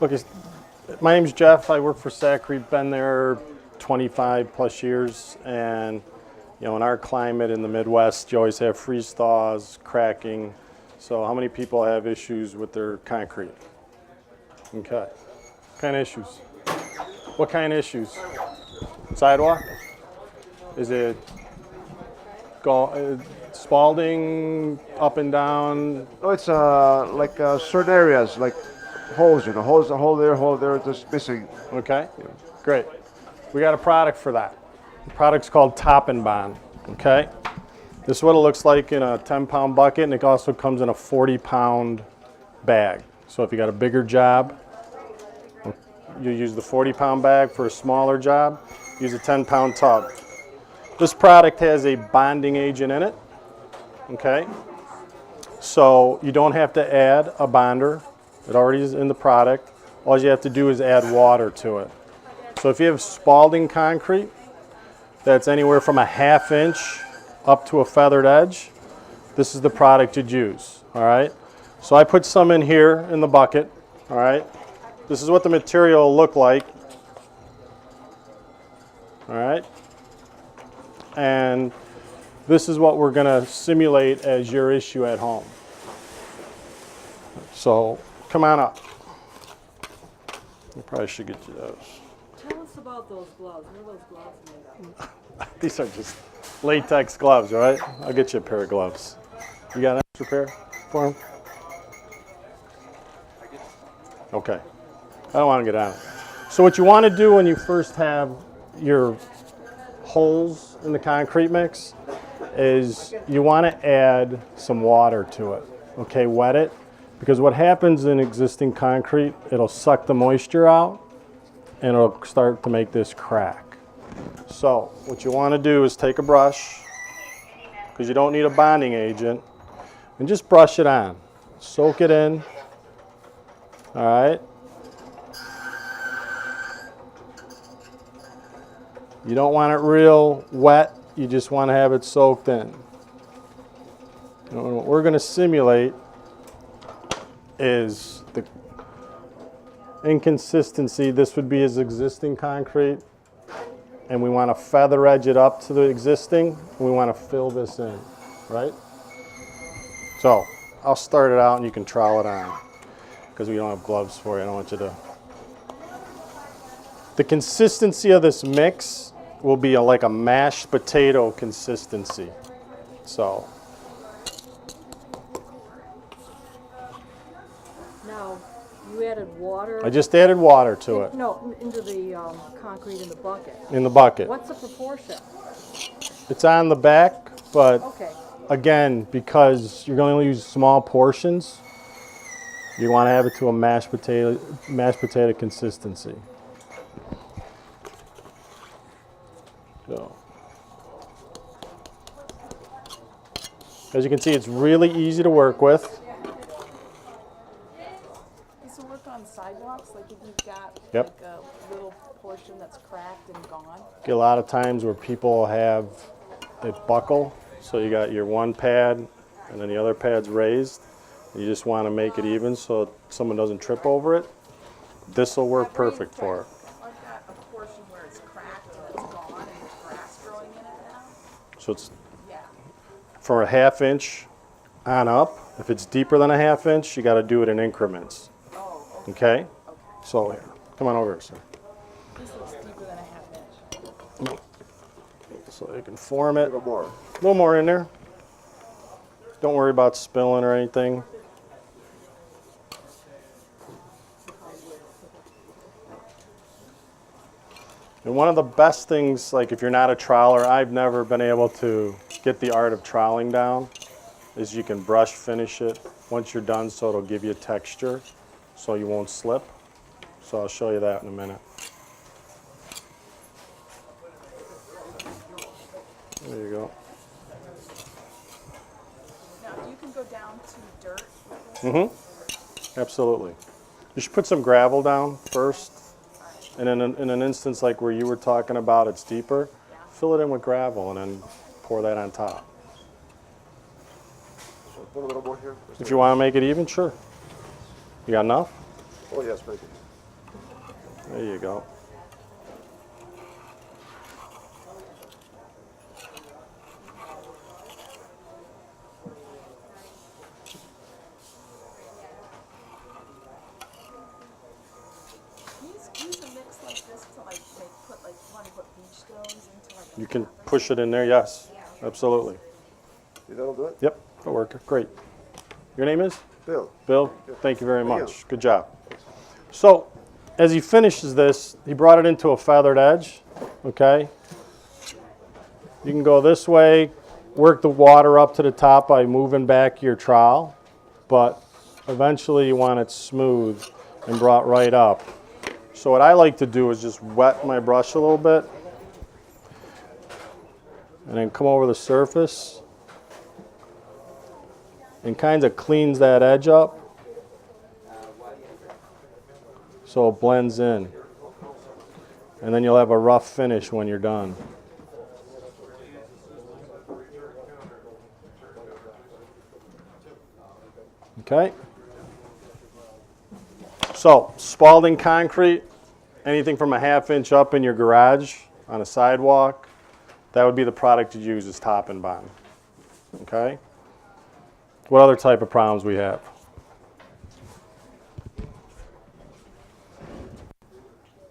Look, my name's Jeff. I work for Saccrete. Been there 25 plus years, and you know, in our climate in the Midwest, you always have freeze thaws, cracking. So, how many people have issues with their concrete? Okay. What kind of issues? What kind of issues? Sidewalk? Is it spalding up and down? No, it's like certain areas, like holes, holes, a hole there, just missing. Okay, great. We got a product for that. The product's called Top and Bond. Okay, this is what it looks like in a 10-pound bucket, and it also comes in a 40-pound bag. So if you got a bigger job, you use the 40-pound bag. For a smaller job, use a 10-pound tub. This product has a bonding agent in it. Okay, so you don't have to add a bonder. It already is in the product. All you have to do is add water to it. So if you have spalding concrete that's anywhere from a 1/2 inch up to a feathered edge, this is the product you'd use. All right, so I put some in here in the bucket. All right, this is what the material will look like. All right, and this is what we're going to simulate as your issue at home. So come on up. I probably should get you those. Tell us about those gloves. What are those gloves made of? These are just latex gloves, all right? I'll get you a pair of gloves. You got an extra pair for him? Okay. I don't want to get on it. So what you want to do when you first have your holes in the concrete mix is you want to add some water to it. Okay, wet it. Because what happens in existing concrete, it'll suck the moisture out and it'll start to make this crack. So what you want to do is take a brush, because you don't need a bonding agent, and just brush it on. Soak it in. All right. You don't want it real wet. You just want to have it soaked in. And what we're going to simulate is the inconsistency. This would be his existing concrete, and we want to feather edge it up to the existing, and we want to fill this in, right? So I'll start it out and you can trowel it on, because we don't have gloves for you. I don't want you to. The consistency of this mix will be like a mashed potato consistency. So Now, you added water. I just added water to it. No, into the concrete in the bucket. In the bucket. What's the proportion? It's on the back, but Okay. again, because you're going to use small portions, you want to have it to a mashed potato consistency. So, as you can see, it's really easy to work with. Does it work on sidewalks? Like if you've got Yep. like a little portion that's cracked and gone? Get a lot of times where people have it buckle, so you got your one pad and then the other pad's raised. You just want to make it even so someone doesn't trip over it. This will work perfect for it. I've got a portion where it's cracked and it's gone and there's grass growing in it now. So it's Yeah. from a 1/2 inch on up. If it's deeper than a 1/2 inch, you got to do it in increments. Oh, okay. Okay? Okay. So here, come on over here, sir. This looks deeper than a 1/2 inch. So you can form it. A little more. A little more in there. Don't worry about spilling or anything. And one of the best things, like if you're not a troweler, I've never been able to get the art of troweling down, is you can brush finish it once you're done, so it'll give you texture so you won't slip. So I'll show you that in a minute. There you go. Now you can go down to dirt with this. Mm-hmm. Absolutely. You should put some gravel down first. And in an instance like where you were talking about, it's deeper, fill it in with gravel and then pour that on top. So put a little more here. If you want to make it even, sure. You got enough? Oh yes, maybe. There you go. Use a mix like this to like put like want to put beach stones into like a You can push it in there, yes. Absolutely. That'll do it? Yep, that'll work. Great. Your name is? Bill. Bill, thank you very Thank you. much. Good job. So, as he finishes this, he brought it into a feathered edge, okay? You can go this way, work the water up to the top by moving back your trowel, but eventually you want it smooth and brought right up. So what I like to do is just wet my brush a little bit and then come over the surface and kind of cleans that edge up so it blends in. And then you'll have a rough finish when you're done. Okay? So, Spalding concrete, anything from a 1/2 inch up in your garage on a sidewalk, that would be the product you use as top and bottom. Okay? What other type of problems we have?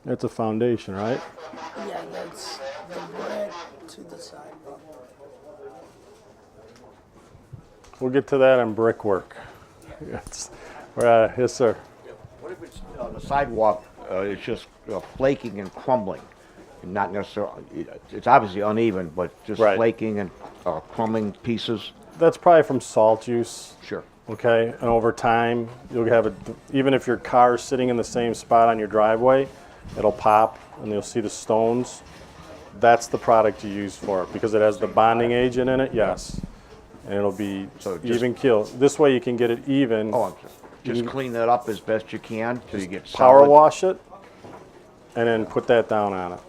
That's a foundation, right? Yeah, that's the red to the sidewalk. We'll get to that on brickwork. Yes, yes, sir. What if it's on the sidewalk, it's just flaking and crumbling? And not necessarily, it's obviously uneven, but just Right. flaking and crumbling pieces? That's probably from salt use. Sure. Okay, and over time, you'll have it, even if your car's sitting in the same spot on your driveway, it'll pop and you'll see the stones. That's the product you use for it because it has the bonding agent in it, yes. And it'll be So just- even keel. This way you can get it even. Oh, just clean that up as best you can till you get Power solid. wash it and then put that down on it.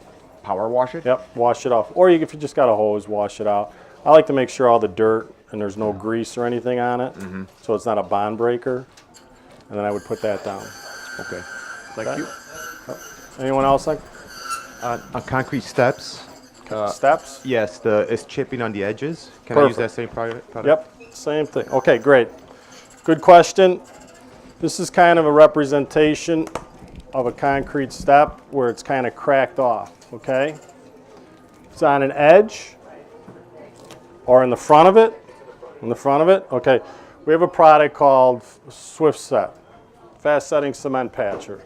Power wash it? Yep, wash it off. Or if you just got a hose, wash it out. I like to make sure all the dirt and there's no grease or anything on it, so it's not a bond breaker. And then I would put that down. Okay. Thank you. Anyone else like On concrete steps, steps? yes, it's chipping on the edges. Can I use that same product? Yep, same thing. Okay, great. Good question. This is kind of a representation of a concrete step where it's kind of cracked off, okay? It's on an edge or in the front of it. In the front of it, okay. We have a product called Swift Set, fast setting cement patcher.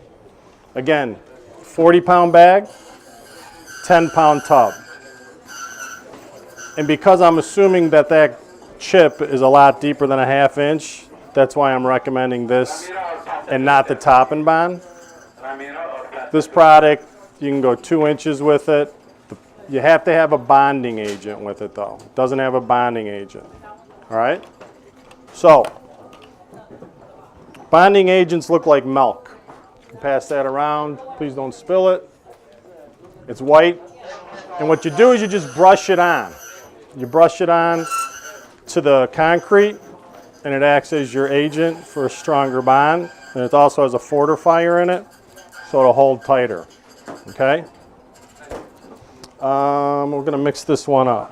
Again, 40-pound bag, 10-pound tub. And because I'm assuming that that chip is a lot deeper than a 1/2 inch, that's why I'm recommending this and not the top and bond. This product, you can go 2 inches with it. You have to have a bonding agent with it though. It doesn't have a bonding agent. All right? So, bonding agents look like milk. You can pass that around. Please don't spill it. It's white. And what you do is you just brush it on. You brush it on to the concrete, and it acts as your agent for a stronger bond. And it also has a fortifier in it, so it'll hold tighter. Okay? We're going to mix this one up.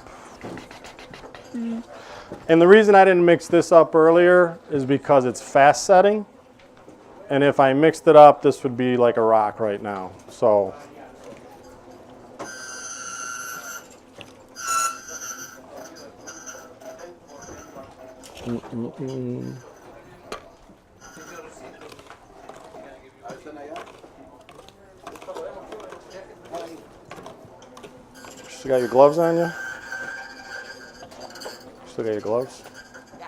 And the reason I didn't mix this up earlier is because it's fast setting. And if I mixed it up, this would be like a rock right now. So, still got your gloves on you? Still got your gloves? Yeah.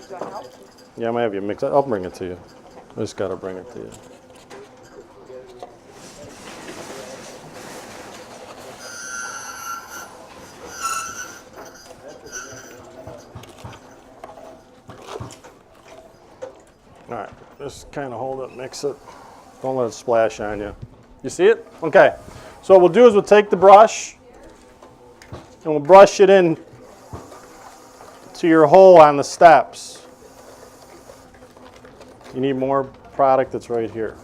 Do I help? Yeah, I might have you mix it. I'll bring it to you. I just got to bring it to you. All right, just kind of hold it, mix it. Don't let it splash on you. You see it? Okay. So what we'll do is we'll take the brush and we'll brush it in to your hole on the steps. You need more product that's right here.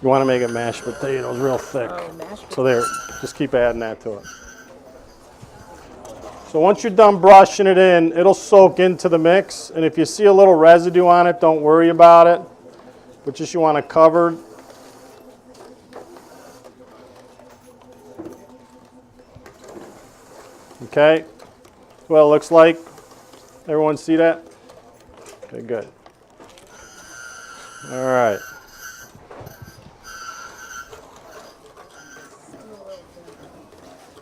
You want to make it mashed potatoes real thick. Oh, mashed So there, just keep adding that to it. So once you're done brushing it in, it'll soak into the mix. And if you see a little residue on it, don't worry about it. But just you want it covered. Okay, that's what it looks like. Everyone see that? Okay, good. All right.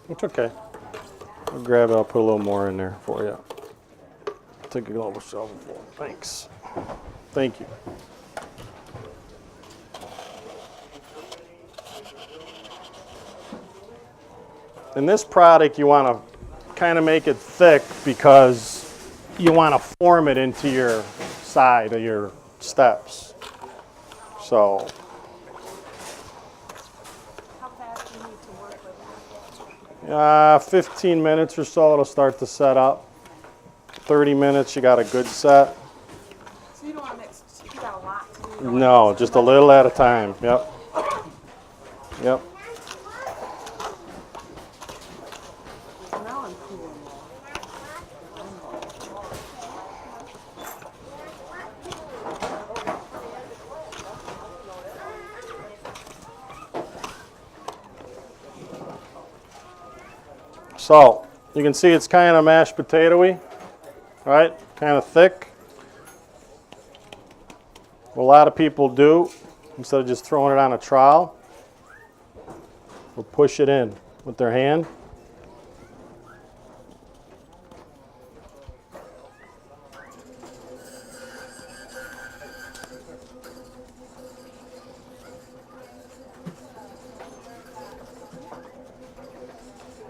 It's okay. I'll grab it. I'll put a little more in there for you. Take a global shovelful. Thanks. Thank you. In this product, you want to kind of make it thick because you want to form it into your side of your steps. So. How fast do you need to work with? 15 minutes or so, it'll start to set up. 30 minutes, you got a good set. So you don't want to mix, you got a lot to do. You don't No, wanna mix just too a much. little at a time. Yep. Yep. Now I'm cooling off. So, you can see it's kind of mashed potato-y, right? Kind of thick. What a lot of people do, instead of just throwing it on a trowel, will push it in with their hand.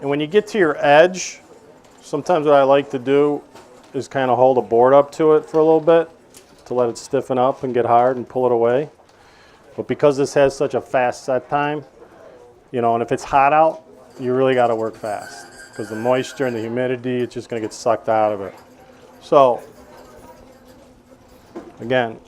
And when you get to your edge, sometimes what I like to do is kind of hold a board up to it for a little bit to let it stiffen up and get hard and pull it away. But because this has such a fast set time, you know, and if it's hot out, you really got to work fast because the moisture and the humidity, it's just going to get sucked out of it. So, again,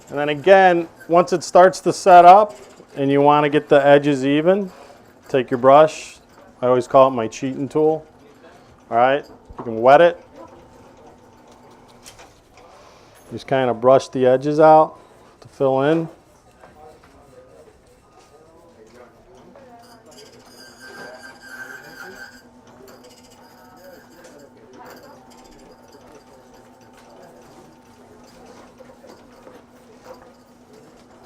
and then again, once it starts to set up and you want to get the edges even, take your brush. I always call it my cheating tool. All right, you can wet it. Just kind of brush the edges out to fill in.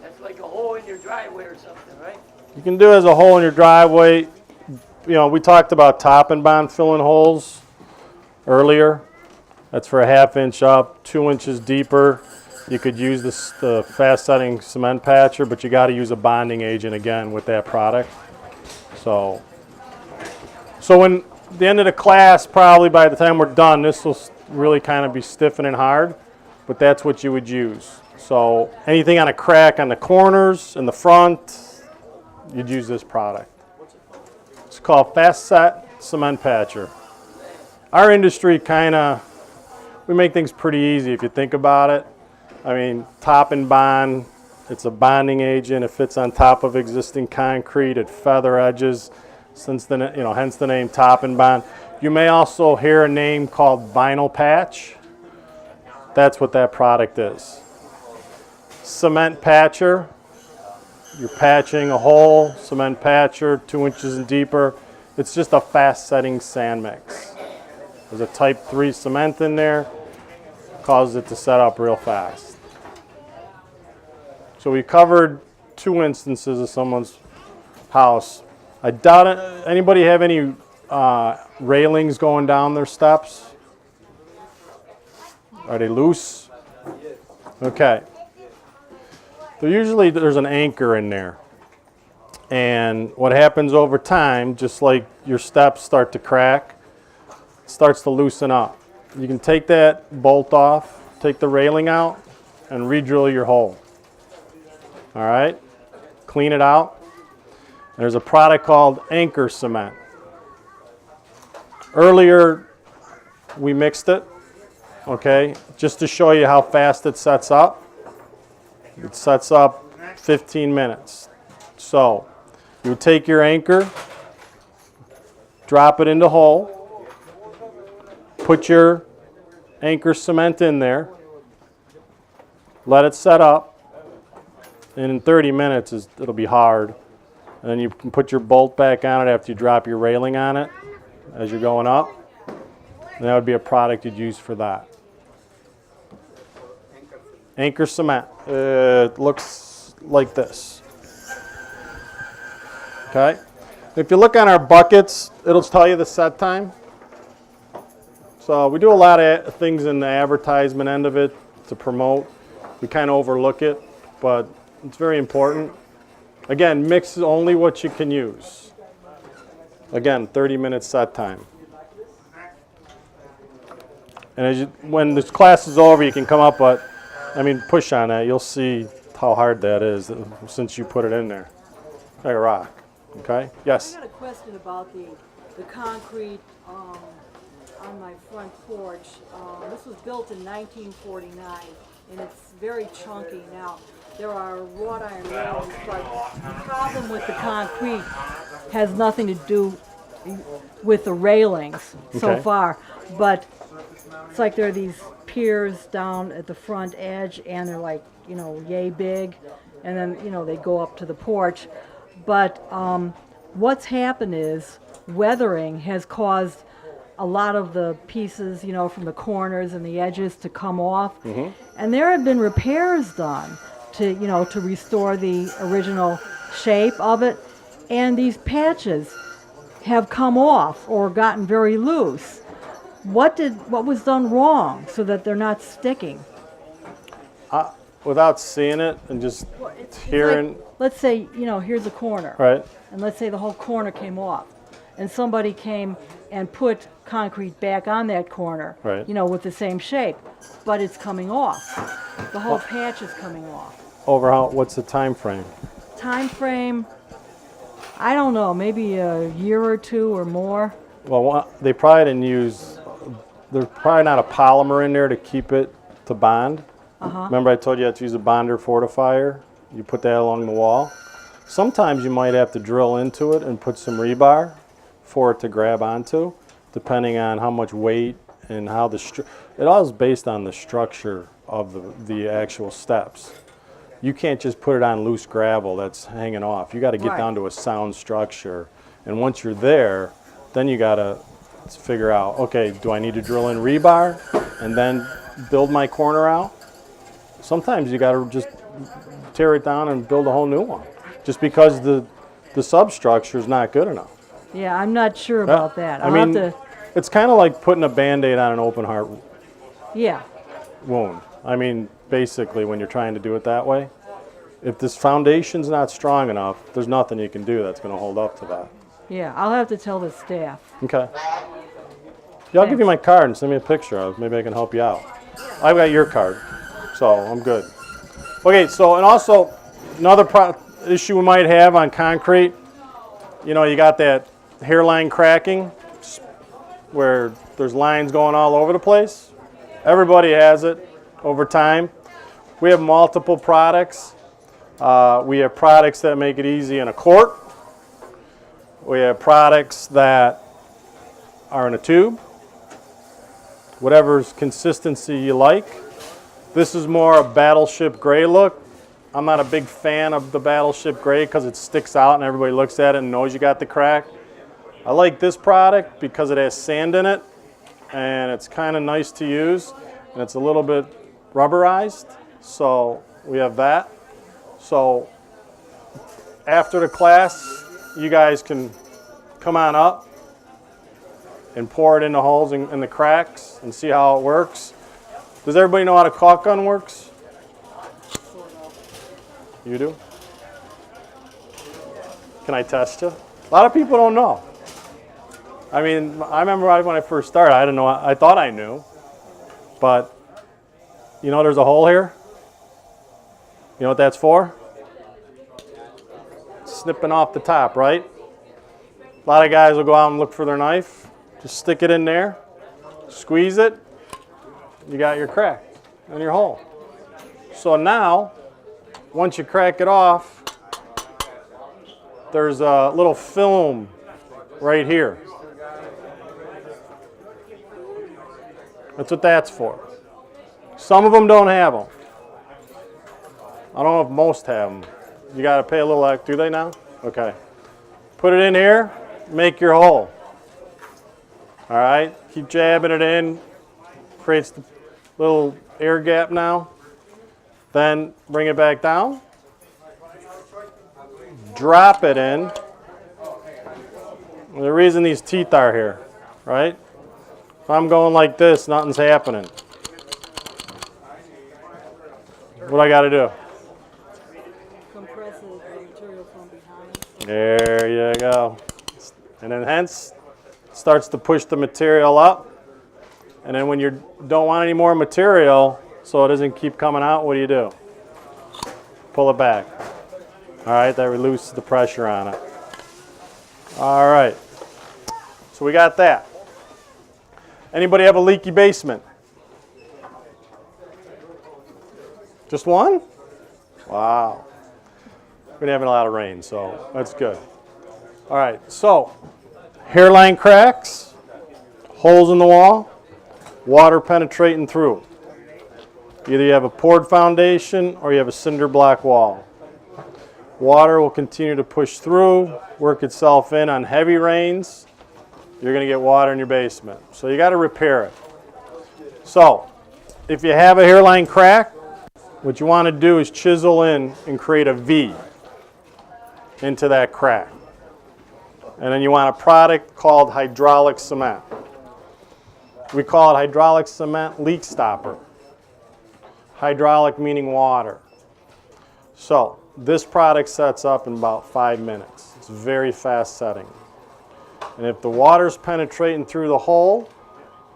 That's like a hole in your driveway or something, right? You can do it as a hole in your driveway. You know, we talked about top and bond filling holes earlier. That's for a 1/2 inch up, 2 inches deeper. You could use the fast setting cement patcher, but you got to use a bonding agent again with that product. So when the end of the class, probably by the time we're done, this will really kind of be stiff and hard, but that's what you would use. So anything on a crack on the corners, in the front, you'd use this product. It's called Fast Set Cement Patcher. Our industry we make things pretty easy if you think about it. I mean, top and bond, it's a bonding agent. It fits on top of existing concrete. It feather edges, hence the name top and bond. You may also hear a name called vinyl patch. That's what that product is. Cement patcher, you're patching a hole, cement patcher, 2 inches and deeper. It's just a fast setting sand mix. There's a type 3 cement in there, causes it to set up real fast. So we covered 2 instances of someone's house. I doubt it. Anybody have any railings going down their steps? Are they loose? Okay. There's an anchor in there. And what happens over time, just like your steps start to crack, it starts to loosen up. You can take that bolt off, take the railing out, and re-drill your hole. All right? Clean it out. There's a product called anchor cement. Earlier, we mixed it, okay, just to show you how fast it sets up. It sets up 15 minutes. So, you take your anchor, drop it in the hole, put your anchor cement in there, let it set up, and in 30 minutes it'll be hard. And then you can put your bolt back on it after you drop your railing on it as you're going up. And that would be a product you'd use for that. Anchor cement. It looks like this. Okay? If you look on our buckets, it'll tell you the set time. So we do a lot of things in the advertisement end of it to promote. We kind of overlook it, but it's very important. Again, mix only what you can use. Again, 30-minute set time. And when this class is over, you can come up, but push on that. You'll see how hard that is since you put it in there. Like a rock. Okay? Yes? I got a question about the concrete on my front porch. This was built in 1949, and it's very chunky now. There are wrought iron railings, but the problem with the concrete has nothing to do with the railings so Okay. far. But it's like there are these piers down at the front edge, and they're like, yay big, and then, they go up to the porch. But what's happened is weathering has caused a lot of the pieces, from the corners and the edges to come off. And there have been repairs done to restore the original shape of it. And these patches have come off or gotten very loose. What was done wrong so that they're not sticking? Without seeing it and just It's hearing, like, let's say, here's a corner. right? And let's say the whole corner came off. And somebody came and put concrete back on that corner, Right. With the same shape. But it's coming off. The whole patch is coming off. What's the time frame? Time frame, I don't know, maybe a year or two or more. Well, they probably didn't use, there's probably not a polymer in there to keep it to bond. Remember I told you I had to use a bonder fortifier? You put that along the wall. Sometimes you might have to drill into it and put some rebar for it to grab onto, depending on how much weight and how it all is based on the structure of the actual steps. You can't just put it on loose gravel that's hanging off. You got to get Right. down to a sound structure. And once you're there, then you got to figure out, okay, do I need to drill in rebar and then build my corner out? Sometimes you got to just tear it down and build a whole new one, just because the substructure is not good enough. Yeah, I'm not sure about that. I'll have to, it's kind of like putting a Band-Aid on an open heart yeah. wound. Basically, when you're trying to do it that way, if this foundation's not strong enough, there's nothing you can do that's going to hold up to that. Yeah, I'll have to tell the staff. Okay. Yeah, I'll give you my card and send me a picture of it. Maybe I can help you out. I've got your card, so I'm good. Okay, so, and also, another issue we might have on concrete, you got that hairline cracking where there's lines going all over the place. Everybody has it over time. We have multiple products. We have products that make it easy in a quart. We have products that are in a tube. Whatever's consistency you like. This is more a battleship gray look. I'm not a big fan of the battleship gray because it sticks out and everybody looks at it and knows you got the crack. I like this product because it has sand in it and it's kind of nice to use and it's a little bit rubberized. So we have that. So after the class, you guys can come on up and pour it in the holes and in the cracks and see how it works. Does everybody know how a caulk gun works? You do? Can I test you? A lot of people don't know. I remember when I first started, I didn't know, I thought I knew, but there's a hole here. You know what that's for? Snipping off the top, right? A lot of guys will go out and look for their knife. Just stick it in there, squeeze it, you got your crack and your hole. So now, once you crack it off, there's a little film right here. That's what that's for. Some of them don't have them. I don't know if most have them. You got to pay a little, do they now? Okay. Put it in here, make your hole. All right, keep jabbing it in. Creates the little air gap now. Then bring it back down. Drop it in. And the reason these teeth are here, right? If I'm going like this, nothing's happening. What I got to do? Compresses the material from behind. There you go. And then hence, starts to push the material up. And then when you don't want any more material, so it doesn't keep coming out, what do? Pull it back. All right, that releases the pressure on it. All right, so we got that. Anybody have a leaky basement? Just one? Wow. We've been having a lot of rain, so that's good. All right, so hairline cracks, holes in the wall, water penetrating through. Either you have a poured foundation or you have a cinder block wall. Water will continue to push through, work itself in on heavy rains. You're going to get water in your basement. So you got to repair it. So if you have a hairline crack, what you want to do is chisel in and create a V into that crack. And then you want a product called hydraulic cement. We call it hydraulic cement leak stopper. Hydraulic meaning water. So this product sets up in about 5 minutes. It's very fast setting. And if the water's penetrating through the hole,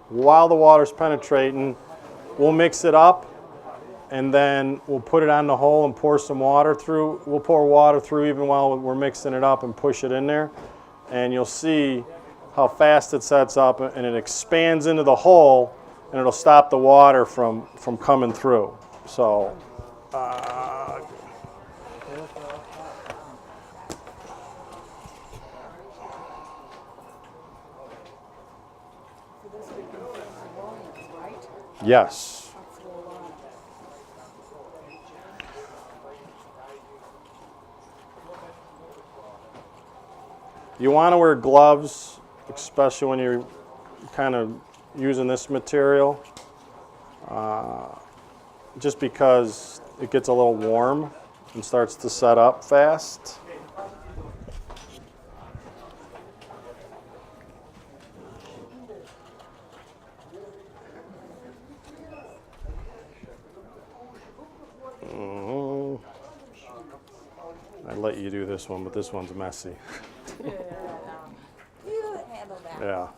while the water's penetrating, we'll mix it up and then we'll put it on the hole and pour some water through. We'll pour water through even while we're mixing it up and push it in there. And you'll see how fast it sets up and it expands into the hole and it'll stop the water from coming through. So, yes. You want to wear gloves, especially when you're kind of using this material, just because it gets a little warm and starts to set up fast. I'd let you do this one, but this one's messy. You handle that. Yeah.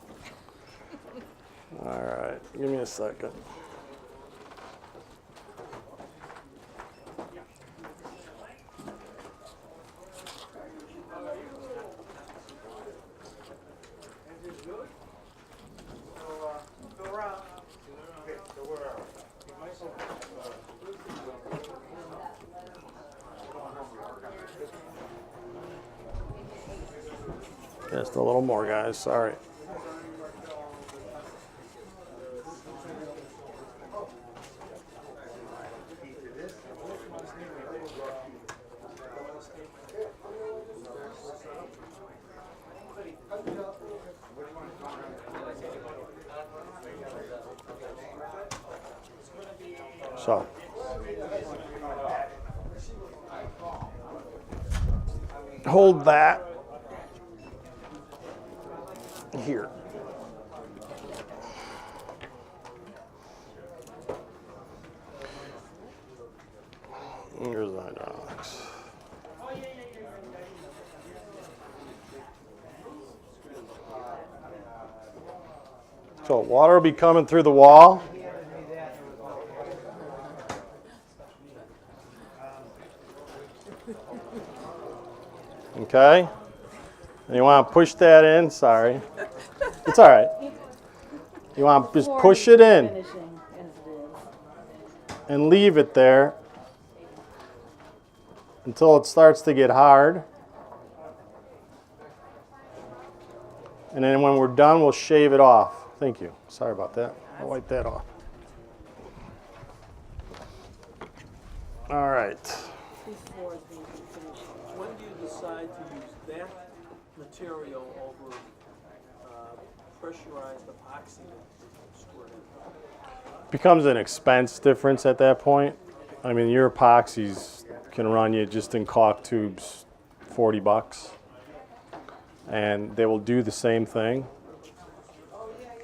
All right, give me a second. Just a little more, guys. Sorry. So, hold that here. Here's the hydraulics. So water will be coming through the wall. Okay? And you want to push that in. Sorry. It's all right. You want to just push it in Finishing as it is. and leave it there until it starts to get hard. And then when we're done, we'll shave it off. Thank you. Sorry about that. I'll wipe that off. All right. These floors need to be finished. When do you decide to use that material over pressurized epoxy that squirt in? Becomes an expense difference at that point. I mean, your epoxies can run you just in caulk tubes $40, and they will do the same thing.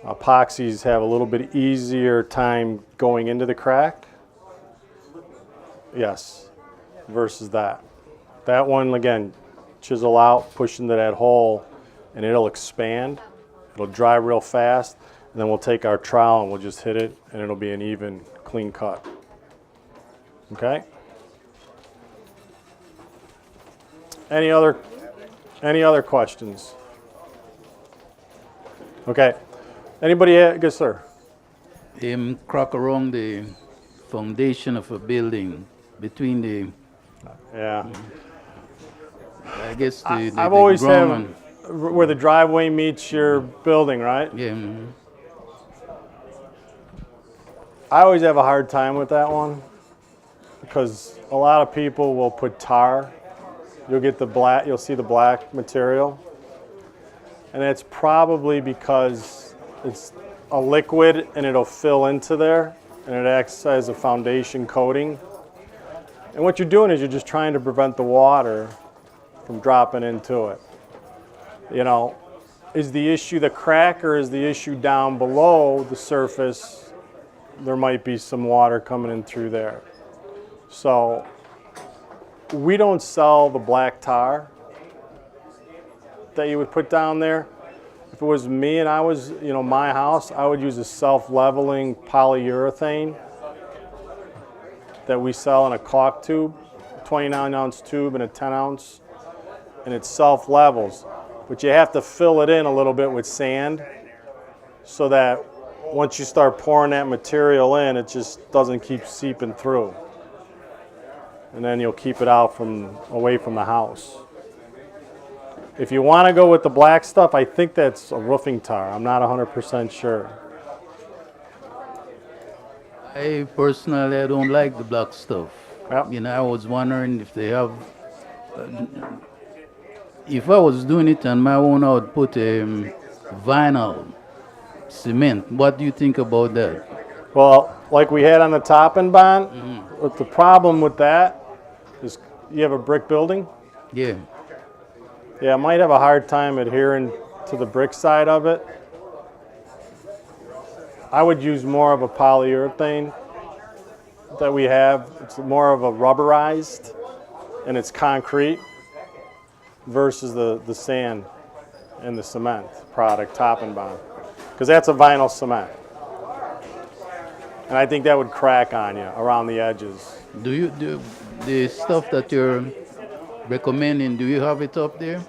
Epoxies have a little bit easier time going into the crack. Yes, versus that. That one, again, chisel out, push into that hole, and it'll expand. It'll dry real fast, and then we'll take our trowel and we'll just hit it, and it'll be an even, clean cut. Okay? Any other questions? Okay. Anybody? Yes, sir. Crack around the foundation of a building between the, Yeah. I guess the I've always ground had where the driveway meets your building, right? and, yeah, mhm. I always have a hard time with that one because a lot of people will put tar. You'll get the black, you'll see the black material. And it's probably because it's a liquid and it'll fill into there and it acts as a foundation coating. And what you're doing is you're just trying to prevent the water from dropping into it. You know, is the issue the crack or is the issue down below the surface? There might be some water coming in through there. So we don't sell the black tar that you would put down there. If it was me and I was, my house, I would use a self-leveling polyurethane that we sell in a caulk tube, 29-ounce tube and a 10-ounce, and it self-levels. But you have to fill it in a little bit with sand so that once you start pouring that material in, it just doesn't keep seeping through. And then you'll keep it out away from the house. If you want to go with the black stuff, I think that's a roofing tar. I'm not 100% sure. I personally I don't like the black stuff. Yep. I was wondering if they have. If I was doing it on my own, I would put vinyl cement. What do you think about that? Well, like we had on the top and bond, but the problem with that is you have a brick building. Yeah. Yeah, it might have a hard time adhering to the brick side of it. I would use more of a polyurethane that we have. It's more of a rubberized, and it's concrete versus the sand and the cement product, top and bond, because that's a vinyl cement. And I think that would crack on you around the edges. Do you do the stuff that you're recommending? Do you have it up there?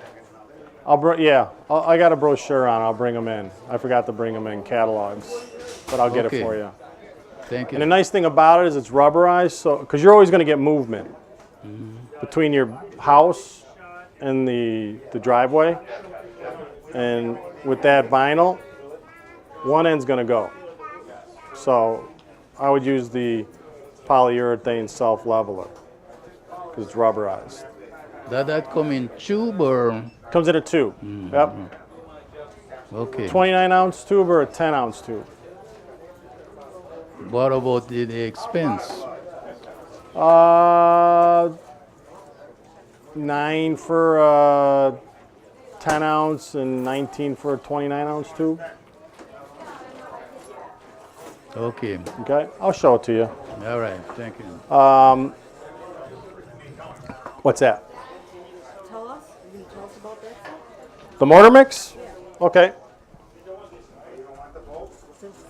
I got a brochure on. I'll bring them in. I forgot to bring them in catalogs, but I'll get it Okay. for you. Thank you. And the nice thing about it is it's rubberized, so because you're always going to get movement between your house and the driveway, and with that vinyl, one end's going to go. So I would use the polyurethane self-leveler because it's rubberized. That come in tube or Comes in a tube. Yep. okay? 29-ounce tube or a 10-ounce tube. What about the expense? 9 for a 10-ounce and 19 for a 29-ounce tube. Okay. Okay, I'll show it to you. All right. Thank you. What's that? Tell us, you can tell us about that stuff? The mortar mix? Okay.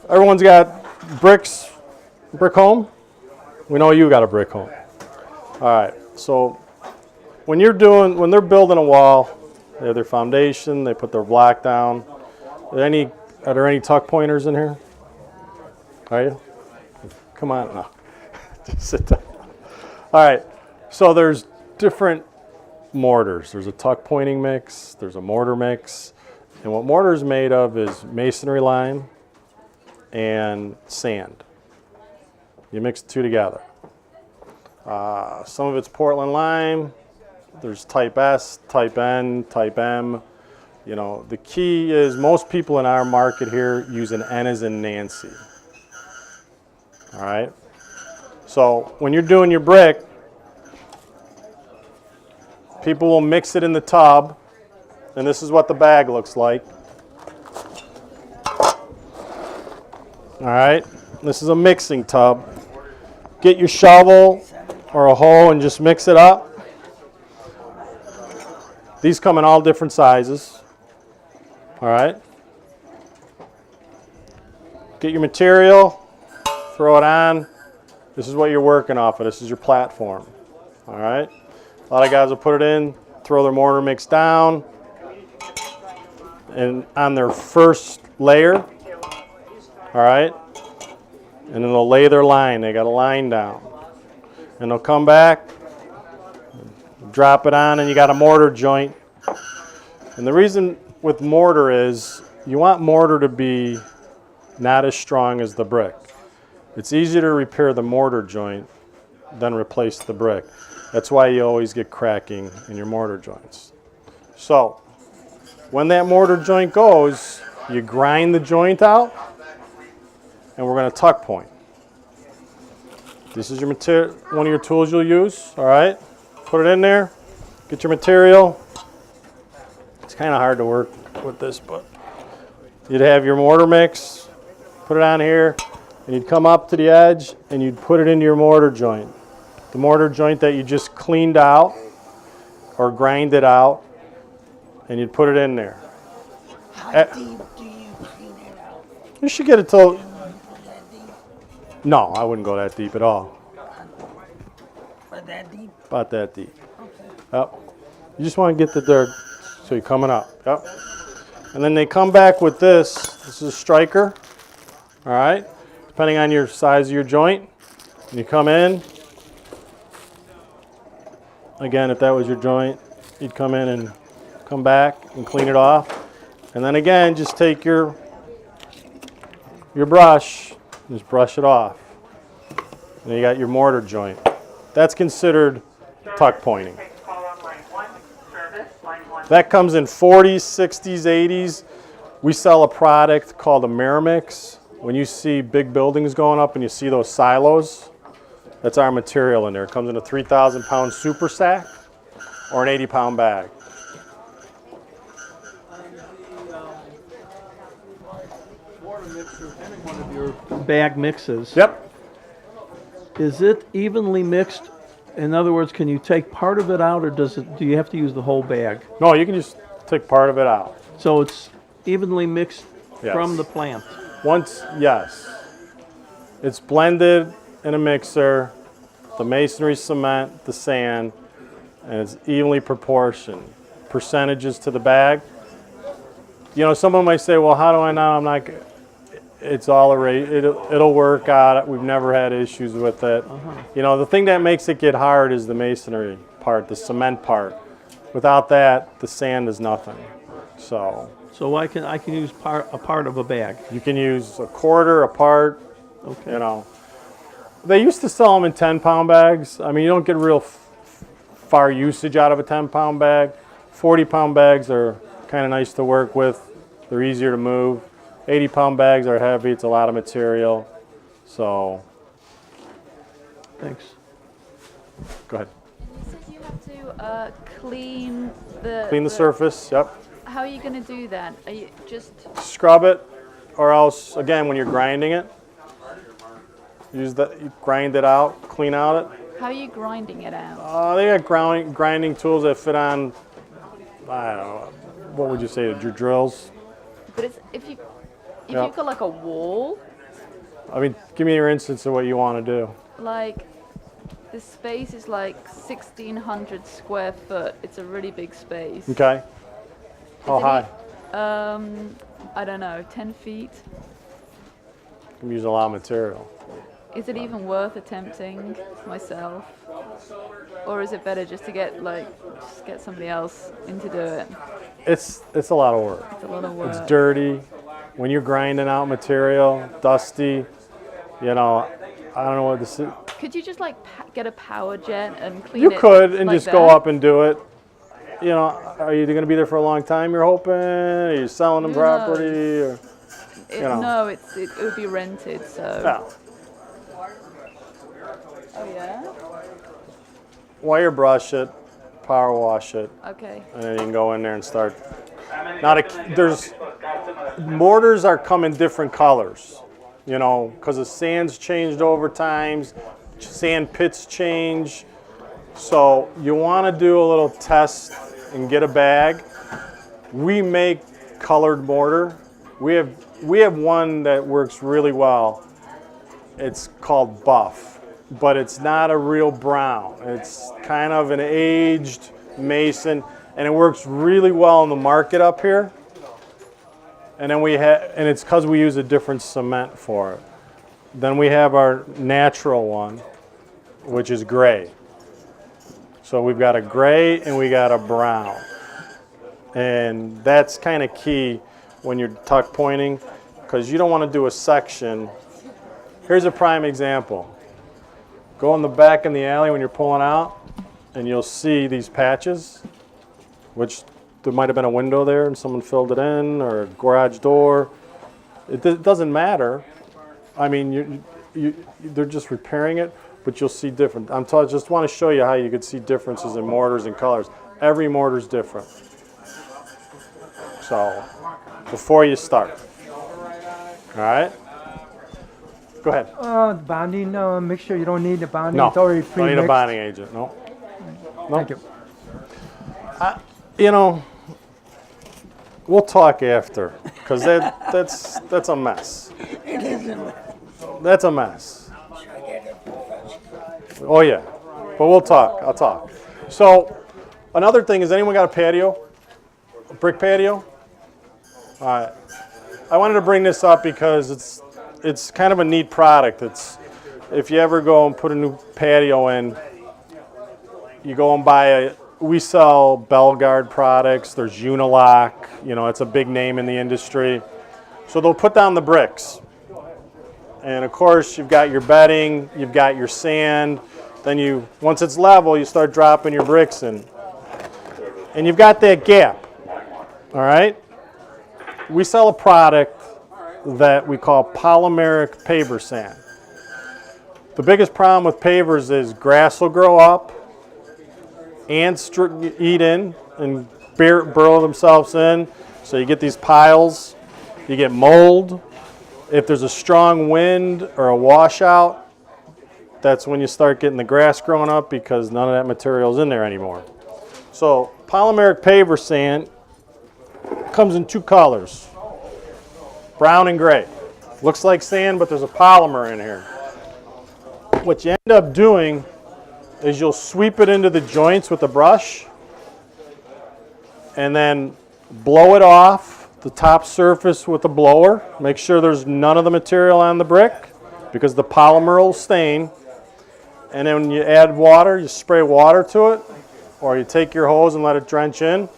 Everyone's got brick home? We know you got a brick home. All right, so when they're building a wall, they have their foundation, they put their block down. Are there any tuck pointers in here? Are you? Come on, no. Just sit down. All right, so there's different mortars. There's a tuck pointing mix, there's a mortar mix, and what mortar is made of is masonry lime and sand. You mix the two together. Some of it's Portland lime. There's type S, type N, type M. You know, the key is most people in our market here use an N as in Nancy. All right? So when you're doing your brick, people will mix it in the tub, and this is what the bag looks like. All right? This is a mixing tub. Get your shovel or a hoe and just mix it up. These come in all different sizes. All right. Get your material, throw it on. This is what you're working off of. This is your platform. All right. A lot of guys will put it in, throw their mortar mix down, and on their first layer, all right, and then they'll lay their line. They got a line down. And they'll come back, drop it on, and you got a mortar joint. And the reason with mortar is you want mortar to be not as strong as the brick. It's easier to repair the mortar joint than replace the brick. That's why you always get cracking in your mortar joints. So when that mortar joint goes, you grind the joint out, and we're going to tuck point. This is your material, one of your tools you'll use, all right? Put it in there, get your material. It's kind of hard to work with this, but you'd have your mortar mix, put it on here, and you'd come up to the edge and you'd put it into your mortar joint. The mortar joint that you just cleaned out or grinded out, and you'd put it in there. How deep do you clean it out? You should get it till... No, I wouldn't go that deep at all. But that deep? About that deep. Yep. You just want to get the dirt so you're coming up. Yep. And then they come back with this. This is a striker. All right. Depending on your size of your joint. And you come in. Again, if that was your joint, you'd come in and come back and clean it off. And then again, just take your brush, just brush it off. And you got your mortar joint. That's considered tuck pointing. That comes in 40s, 60s, 80s. We sell a product called a Meramix. When you see big buildings going up and you see those silos, that's our material in there. It comes in a 3,000-pound super sack or an 80-pound bag. Mortar mixer, any one of your bag mixes. Yep. Is it evenly mixed? In other words, can you take part of it out, or do you have to use the whole bag? No, you can just take part of it out. So it's evenly mixed Yes. from the plant. Yes. It's blended in a mixer, the masonry cement, the sand, and it's evenly proportioned. Percentages to the bag. You know, someone might say, well, how do I know I'm not... It's all it'll work out. We've never had issues with it. You know, the thing that makes it get hard is the masonry part, the cement part. Without that, the sand is nothing. So I can use a part of a bag. you can use a quarter, a part. Okay. You know, they used to sell them in 10-pound bags. I mean, you don't get real far usage out of a 10-pound bag. 40-pound bags are kind of nice to work with. They're easier to move. 80-pound bags are heavy. It's a lot of material. So, Thanks. go ahead. You said you have to clean the... Clean the surface. Yep. How are you going to do that? Are you just... Scrub it, or else, again, when you're grinding it, you grind it out, clean out it. How are you grinding it out? They got grinding tools that fit on, I don't know, what would you say, your drills? But it's, if Yeah. you've got like a wall, I mean, give me your instance of what you want to do. like This space is like 1,600 square foot. It's a really big space. Okay. How Is it high? I don't know, 10 feet. I'm using a lot of material. Is it even worth attempting myself? Or is it better just to get somebody else in to do it? It's a lot of work. It's a lot of work. It's dirty. When you're grinding out material, dusty, you know, I don't know what this is. Could you just like get a power jet and clean You it? could and like just go that? up and do it. You know, are you going to be there for a long time, you're hoping? Are you selling them Who property? knows? Or, you know. No, it would be rented, so. Yeah. Oh yeah? Wire brush it, power wash it, Okay. and then you can go in there and start. There's mortars are come in different colors, you know, because the sand's changed over times, sand pits change. So you want to do a little test and get a bag. We make colored mortar. We have one that works really well. It's called Buff, but it's not a real brown. It's kind of an aged mason, and it works really well in the market up here. And then and it's because we use a different cement for it. Then we have our natural one, which is gray. So we've got a gray and we got a brown. And that's kind of key when you're tuck pointing, because you don't want to do a section. Here's a prime example. Go in the back in the alley when you're pulling out, and you'll see these patches, which there might have been a window there and someone filled it in, or a garage door. It doesn't matter. I mean, they're just repairing it, but you'll see different. Just want to show you how you could see differences in mortars and colors. Every mortar's different. So, before you start. All right? Go ahead. Bonding mixture, you don't need the bonding. No, It's already don't pre-mixed. need a bonding agent. No. Thank you. You know, we'll talk after, because that's a mess. It isn't. That's a mess. Oh yeah, but we'll talk. I'll talk. So, another thing is, anyone got a patio? A brick patio? All right. I wanted to bring this up because it's kind of a neat product. If you ever go and put a new patio in, you go and buy we sell Belgard products. There's Unilock. You know, it's a big name in the industry. So they'll put down the bricks. And of course, you've got your bedding, you've got your sand. Then once it's level, you start dropping your bricks in. And you've got that gap. All right? We sell a product that we call polymeric paver sand. The biggest problem with pavers is grass will grow up, ants eat in and burrow themselves in, so you get these piles, you get mold. If there's a strong wind or a washout, that's when you start getting the grass growing up, because none of that material is in there anymore. So polymeric paver sand comes in two colors, brown and gray. Looks like sand, but there's a polymer in here. What you end up doing is you'll sweep it into the joints with a brush and then blow it off the top surface with a blower. Make sure there's none of the material on the brick, because the polymer will stain. And then when you add water, you spray water to it, or you take your hose and let it drench in,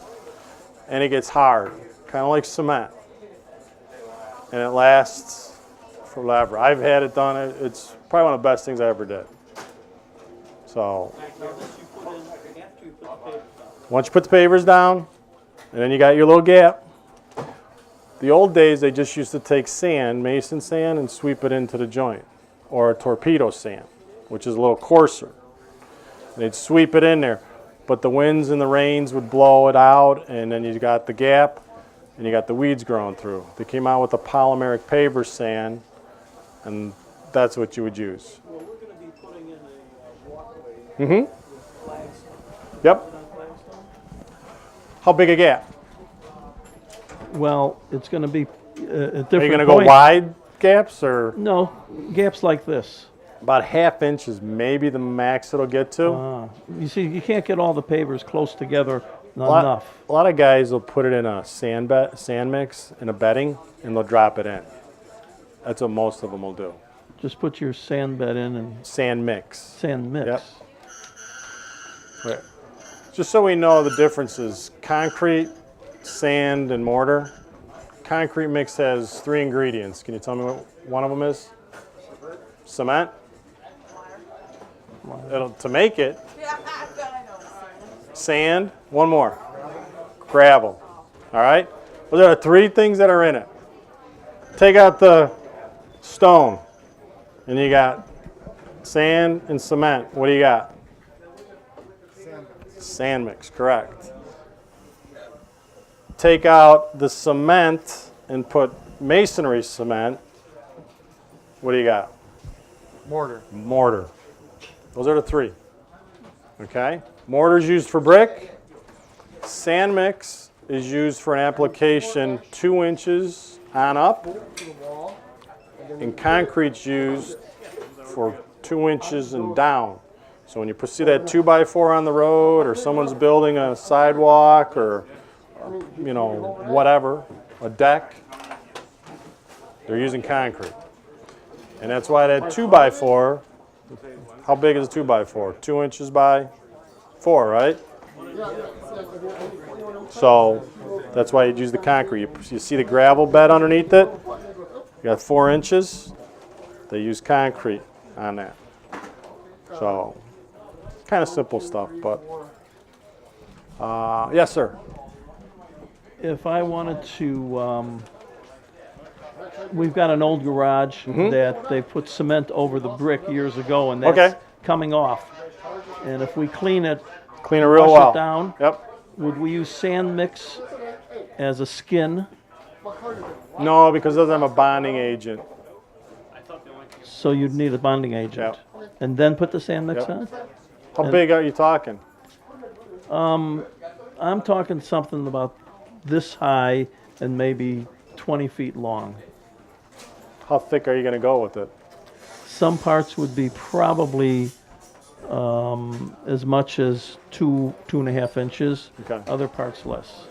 and it gets hard, kind of like cement. And it lasts forever. I've had it done. It's probably one of the best things I ever did. So once you put the pavers down, and then you got your little gap. The old days, they just used to take sand, mason sand, and sweep it into the joint, or a torpedo sand, which is a little coarser. They'd sweep it in there, but the winds and the rains would blow it out, and then you got the gap, and you got the weeds growing through. They came out with a polymeric paver sand, and that's what you would use. Well, we're going to be putting in a walkway. Mm-hmm. Yep. How big a gap? Well, it's going to be a different Are you going to go point. wide gaps, or? No, gaps like this. About 1/2 inch is maybe the max it'll get to. You see, you can't get all the pavers close together enough. A lot of guys will put it in a sand mix in a bedding, and they'll drop it in. That's what most of them will do. Just put your sand bed in and Sand mix. sand mix. Yep. Right. Just so we know the differences: concrete, sand, and mortar. Concrete mix has 3 ingredients. Can you tell me what one of them is? Cement. To make it. Sand. One more. Gravel. All right. Those are the 3 things that are in it. Take out the stone, and you got sand and cement. What do you got? Sand mix, correct. Take out the cement and put masonry cement. What do you got? Mortar. Mortar. Those are the 3. Okay? Mortar is used for brick. Sand mix is used for an application 2 inches on up. And concrete's used for 2 inches and down. So when you see that 2x4 on the road, or someone's building a sidewalk, or whatever, a deck, they're using concrete. And that's why that 2x4, how big is a 2x4? 2 inches by 4, right? So that's why you'd use the concrete. You see the gravel bed underneath it? You got 4 inches. They use concrete on that. So kind of simple stuff, but yes, sir. If I wanted to, we've got an old garage that they put cement over the brick years ago, and that's coming off. And if we clean it real wash well. it down, would we use sand mix as a skin? No, because it doesn't have a bonding agent. So you'd need a bonding agent. And then put the sand mix on? How big are you talking? I'm talking something about this high and maybe 20 feet long. How thick are you going to go with it? Some parts would be probably as much as 2.5 inches. Okay. Other parts less.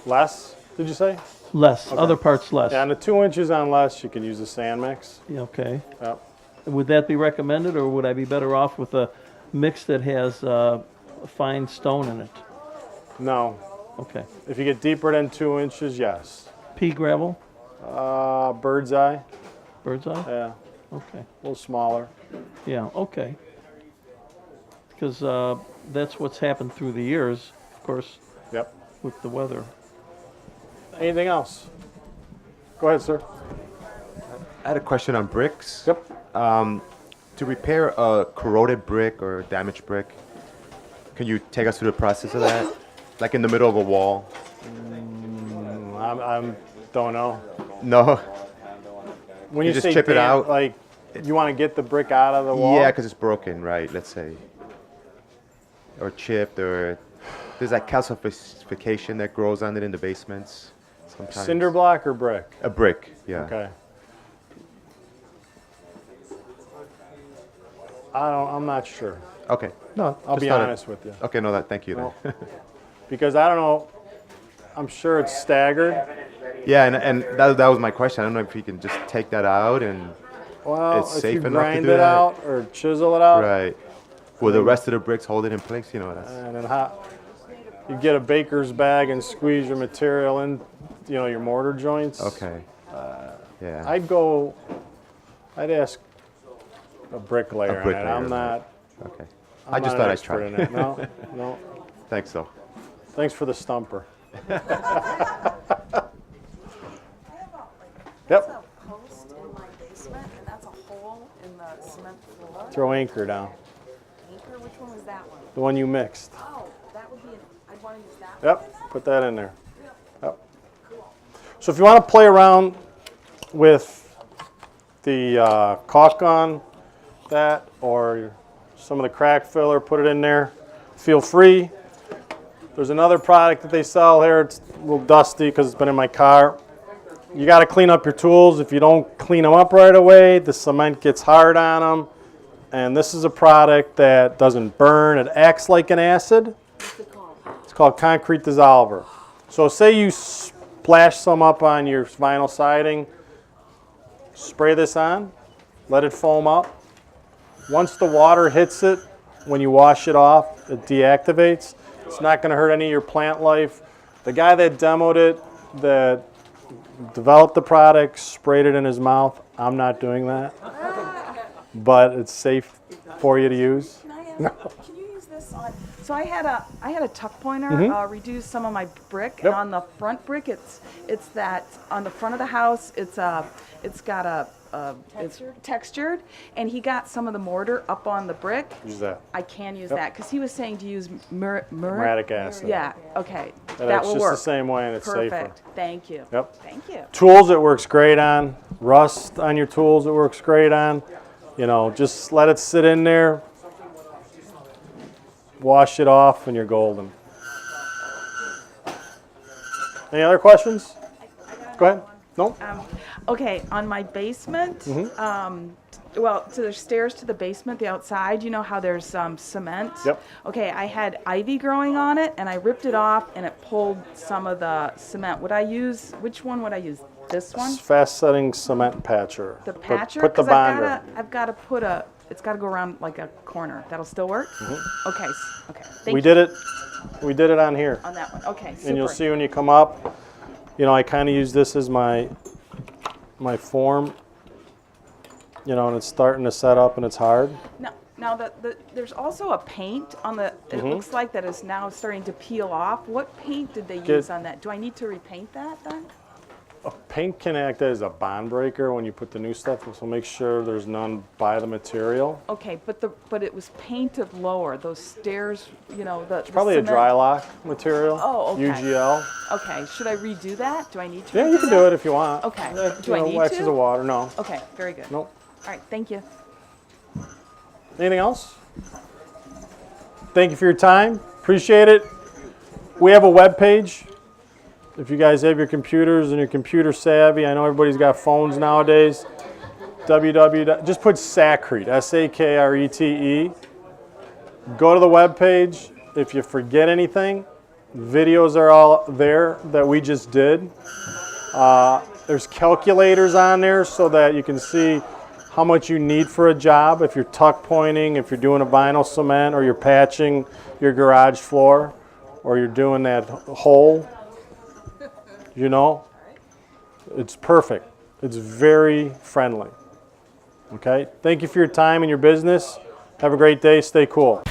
Less, did you say? Less. Other parts less. Yeah, and the 2 inches on less, you can use the sand mix. Yeah, okay. Yep. Would that be recommended, or would I be better off with a mix that has fine stone in it? No. Okay. If you get deeper than 2 inches, yes. Pea gravel? Bird's eye. Bird's eye? Yeah. Okay. A little smaller. Yeah, okay. Because that's what's happened through the years, of course, Yep. with the weather. Anything else? Go ahead, sir. I had a question on bricks. Yep. To repair a corroded brick or damaged brick, can you take us through the process of that? Like in the middle of a wall? I don't know. No. When You you just say chip it out? like you want to get the brick out of the wall? Yeah, because it's broken, right? Let's say, or chipped, or there's like calcification that grows on it in the basements. Sometimes. Cinder block or brick? A brick, yeah. Okay. I'm not sure. Okay. No, I'll just be thought honest with you. Okay, no, thank you then. No. Because I don't know. I'm sure it's staggered. Yeah, and that was my question. I don't know if you can just take that out and Well, it's if safe you enough to grind do it that. out or chisel it out, Right. Will the rest of the bricks hold it in place? You know, that's and then you get a baker's bag and squeeze your material in, your mortar joints. okay. Yeah. I'd ask a bricklayer, A bricklayer, on it. I'm right. not. Okay. I'm I just not an thought I'd expert try. in it. No, no. Thanks, though. Thanks for the stumper. I have Yep. a post in my basement, and that's a hole in the cement floor. Throw anchor down. Anchor, which one was that one? The one you mixed. Oh, that would be I'd want to use that one. Yep. Put that in there. Yep. So if you want to play around with the caulk on that, or some of the crack filler, put it in there. Feel free. There's another product that they sell here. It's a little dusty because it's been in my car. you got to clean up your tools. If you don't clean them up right away, the cement gets hard on them. And this is a product that doesn't burn. It acts like an acid. What's it called? It's called concrete dissolver. So say you splash some up on your vinyl siding, spray this on, let it foam up. Once the water hits it, when you wash it off, it deactivates. It's not going to hurt any of your plant life. The guy that demoed it, that developed the product, sprayed it in his mouth. I'm not doing that. But it's safe for you to use. Can I ask, can you use this on? So I had a tuck pointer reduce some of my brick, and on the front brick, it's that on the front of the house, it's got a it's textured, and he got some of the mortar up on the brick. Use that. I can use that because he was saying to use muriatic acid. Yeah. Okay. And that it's will just work. the same way, and it's safer. Perfect. Thank you. Yep. Thank you. Tools it works great on. Rust on your tools it works great on. You know, just let it sit in there. Wash it off, and you're golden. Any other questions? Go ahead. No? Okay, on my basement, well, to the stairs to the basement, the outside, you know how there's cement? Yep. Okay, I had ivy growing on it, and I ripped it off, and it pulled some of the cement. Which one would I use? This one? Fast-setting cement patcher. The patcher? Put the 'Cause bonder. I've got to put it's got to go around like a corner. That'll still work? Okay, okay. Thank We you. did it. We did it on here. On that one, okay, super. And you'll see when you come up, you know, I kind of use this as my form, you know, and it's starting to set up and it's hard. Now there's also a paint on the, it looks like that is now starting to peel off. What paint did they use on that? Do I need to repaint that then? A paint can act as a bond breaker when you put the new stuff, so make sure there's none by the material. Okay, but it was painted lower, those stairs, you know, the Probably a cement. dry lock material. Oh, okay. UGL. Okay, should I redo that? Do I need to Yeah, redo you can do it if you want. Okay. Do I need waxes to? of water, no. Okay, very good. Nope. All right, thank you. Anything else? Thank you for your time. Appreciate it. We have a web page. If you guys have your computers and you're computer savvy, I know everybody's got phones nowadays. Just put Sakrete, S-A-K-R-E-T-E. Go to the web page. If you forget anything, videos are all there that we just did. There's calculators on there so that you can see how much you need for a job. If you're tuck pointing, if you're doing a vinyl cement, or you're patching your garage floor, or you're doing that hole. You know, it's perfect. It's very friendly. Okay? Thank you for your time and your business. Have a great day. Stay cool.